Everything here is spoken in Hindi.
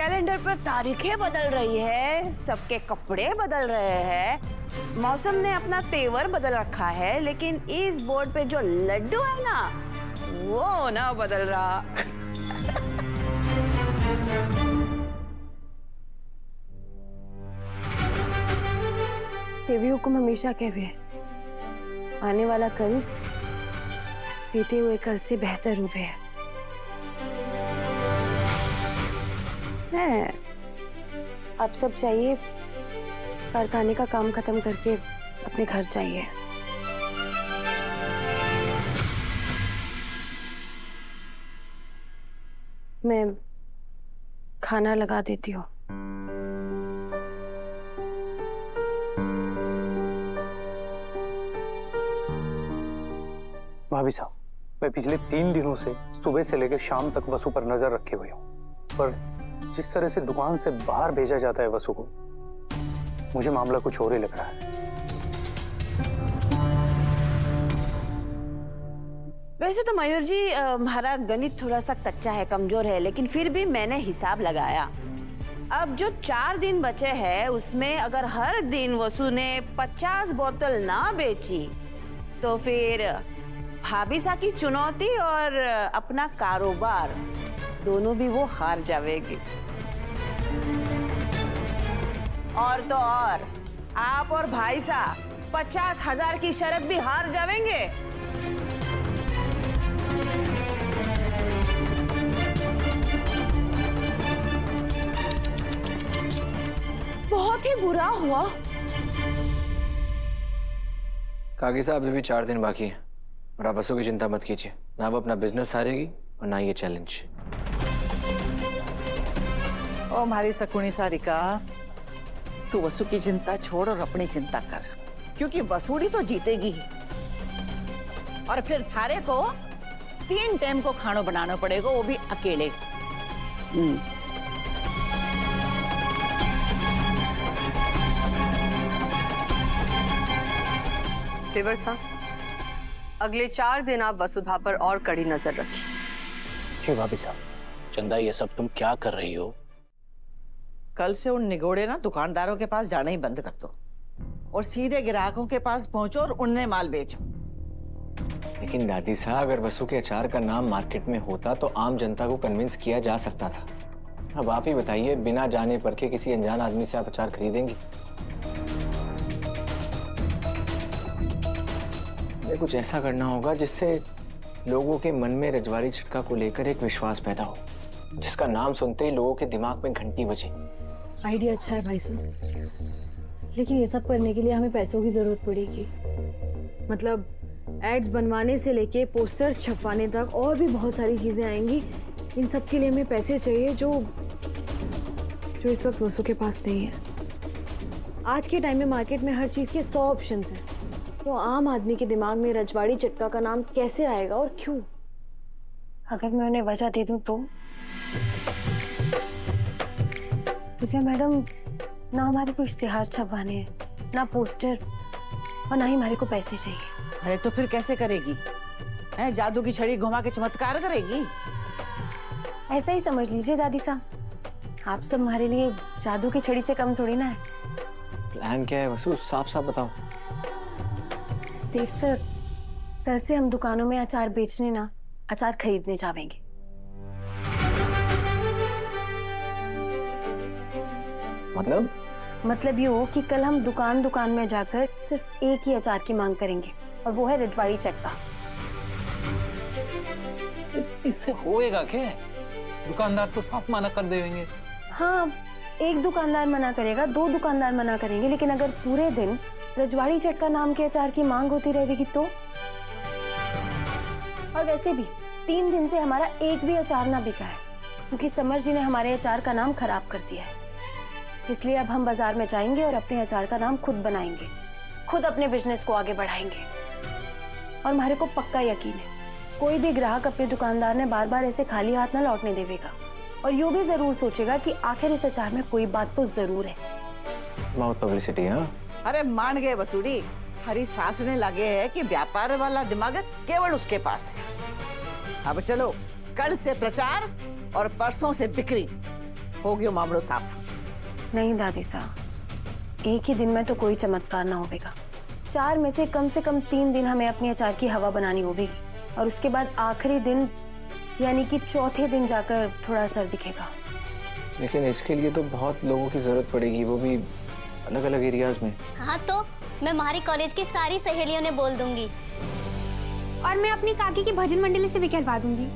कैलेंडर पर तारीखें बदल रही है, सबके कपड़े बदल रहे हैं, मौसम ने अपना तेवर बदल रखा है, लेकिन इस बोर्ड पे जो लड्डू है ना, वो ना बदल रहा। केवी हुक्म हमेशा कहवे है, आने वाला कल बीते हुए कल से बेहतर हुए है। अब सब चाहिए कारखाने का काम खत्म करके अपने घर चाहिए। मैं खाना लगा देती हूँ। भाभी साहब, मैं पिछले 3 दिनों से सुबह से लेकर शाम तक वसु पर नजर रखे हुए हूँ, पर जिस तरह से दुकान से बाहर भेजा जाता है वसु को, मुझे मामला कुछ और ही लग रहा है। वैसे तो मयूर जी हमारा गणित थोड़ा सा कच्चा है, कमजोर है, लेकिन फिर भी मैंने हिसाब लगाया। अब जो 4 दिन बचे हैं उसमें अगर हर दिन वसु ने 50 बोतल ना बेची तो फिर भाभी सा की चुनौती और अपना कारोबार दोनों भी वो हार जाएगी। और तो और आप और भाई सा 50,000 की शर्त भी हार जाएंगे। बहुत ही बुरा हुआ। काकी साहब, अभी भी 4 दिन बाकी है और आप वसु की चिंता मत कीजिए। ना वो अपना बिजनेस हारेगी और ना ये चैलेंज। ओ हमारी सकुनी सारिका, तू वसु की चिंता छोड़ और अपनी चिंता कर, क्योंकि वसूड़ी तो जीतेगी ही। और फिर थारे को 3 टाइम को खाना बनाना पड़ेगा, वो भी अकेले। देवर साहब, अगले 4 दिन आप वसुधा पर और कड़ी नजर रखिए। जी भाभी साहब। चंदा, ये सब तुम क्या कर रही हो? कल से उन निगोड़े ना दुकानदारों के पास जाना ही बंद कर दो और सीधे ग्राहकों के पास पहुंचो और उन्हें माल बेचो। लेकिन दादी साहब, अगर वसु के अचार का नाम मार्केट में होता तो आम जनता को कन्विंस किया जा सकता था। अब आप ही बताइए, बिना जाने परखे किसी अनजान आदमी से आप अचार खरीदेंगी? कुछ ऐसा करना होगा जिससे लोगों के मन में रजवाड़ी झटका को लेकर एक विश्वास पैदा हो, जिसका नाम सुनते ही लोगों के दिमाग में घंटी बजे। आइडिया अच्छा है भाई साहब, लेकिन ये सब करने के लिए हमें पैसों की जरूरत पड़ेगी। मतलब एड्स बनवाने से लेके पोस्टर्स छपवाने तक और भी बहुत सारी चीजें आएंगी। इन सब के लिए हमें पैसे चाहिए जो इस वक्त वसु के पास नहीं है। आज के टाइम में मार्केट में हर चीज के 100 ऑप्शंस हैं, तो आम आदमी के दिमाग में रजवाड़ी चटका का नाम कैसे आएगा और क्यों? अगर मैं उन्हें वजह दे दूं तो विजया मैडम, ना हमारे को इश्तिहार छपवाने हैं, ना पोस्टर, और ना ही हमारे को पैसे चाहिए। अरे तो फिर कैसे करेगी? जादू की छड़ी घुमा के चमत्कार करेगी? ऐसा ही समझ लीजिए दादी साहब, आप सब हमारे लिए जादू की छड़ी से कम थोड़ी ना है। प्लान क्या है वसु, साफ साफ बताओ। देव सर, कल से हम दुकानों में अचार बेचने ना अचार खरीदने जाएंगे। मतलब ये हो कि कल हम दुकान दुकान में जाकर सिर्फ एक ही अचार की मांग करेंगे, और वो है रजवाड़ी चटका। इससे होएगा क्या? दुकानदार तो साफ मना कर देंगे। हाँ, एक दुकानदार मना करेगा, 2 दुकानदार मना करेंगे, लेकिन अगर पूरे दिन रजवाड़ी चटका नाम के अचार की मांग होती रहेगी तो? और वैसे भी 3 दिन से हमारा एक भी अचार ना बिका है, क्योंकि समर जी ने हमारे अचार का नाम खराब कर दिया है। इसलिए अब हम बाजार में जाएंगे और अपने अचार का नाम खुद बनाएंगे, खुद अपने बिजनेस को आगे बढ़ाएंगे। और हमारे को पक्का यकीन है, कोई भी ग्राहक अपने दुकानदार ने बार बार ऐसे खाली हाथ ना लौटने देवेगा, और यूं भी जरूर सोचेगा कि आखिर इस अचार में कोई बात तो जरूर है। Mouth publicity. हाँ, अरे मान गए वसूड़ी, हरी सास ने लगे है कि व्यापार वाला दिमाग केवल उसके पास है। अब चलो, कल से प्रचार और परसों से बिक्री। हो गयो मामलो साफ। नहीं दादी साहब, एक ही दिन में तो कोई चमत्कार ना होगा। 4 में से कम 3 दिन हमें अपने अचार की हवा बनानी होगी, और उसके बाद आखिरी दिन यानी कि चौथे दिन जाकर थोड़ा असर दिखेगा। लेकिन इसके लिए तो बहुत लोगों की जरूरत पड़ेगी, वो भी अलग अलग एरियाज में। हाँ तो मैं हमारी कॉलेज की सारी सहेलियों ने बोल दूंगी। और मैं अपनी काकी की भजन मंडली से भी कहलवा दूंगी।